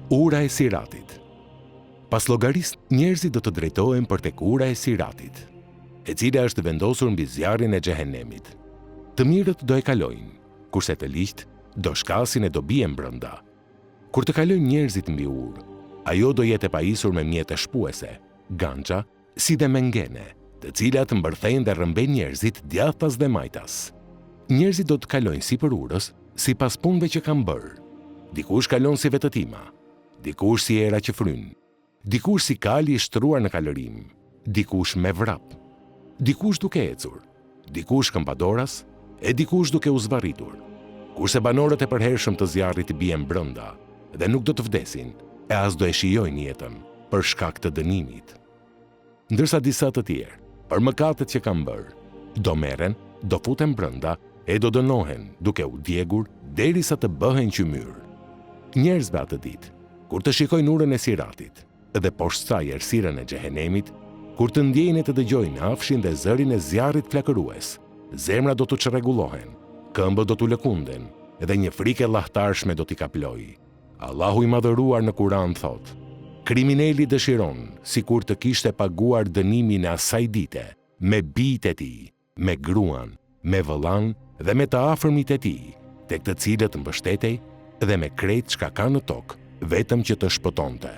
Ura e Siratit. Pas llogarisë, njerëzit do të drejtohen për tek ura e Siratit, e cila është vendosur mbi zjarrin e xhehenemit. Të mirët do e kalojnë, kurse të ligjt do shkasin e do bien brenda. Kur të kalojnë njerëzit mbi urë, ajo do jetë e pajisur me mjete shpuese, ganxha, si dhe mengene, të cilat mbërthejnë dhe rrëmbejnë njerëzit djathtas dhe majtas. Njerëzit do të kalojnë sipër urës, sipas punëve që kanë bërë. Dikush kalon si vetëtima, dikush si era që fryn, dikush si kali i shtruar në kalërim, dikush me vrap, dikush duke ecur, dikush këmpadoras, e dikush duke u zvarritur. Kurse banorët e përhershëm të zjarrit bien brenda dhe nuk do të vdesin, e as do e shijojnë jetën për shkak të dënimit. Ndërsa disa të tjerë, për mëkatet që kanë bërë, do merren, do futen brenda e do dënohen duke u djegur derisa të bëhen qymyr. Njerëzve atë ditë, kur të shikojnë urën e Siratit dhe poshtë saj errësirën e xhehenemit, kur të ndjejnë e të dëgjojnë hafshin dhe zërin e zjarrit flakërues, zemra do të çrregullohen, këmbët do t'u lëkunden dhe një frikë e llahtarshme do t'i kaplojë. Allahu i madhëruar në Kur'an thot: kriminali dëshiron sikur të kishte paguar dënimin e asaj dite me bijtë e tij, me gruan, me vëllan dhe me të afërmit e tij, tek të cilët mbështetej dhe me krejt çka ka në tokë, vetëm që të shpëtonte.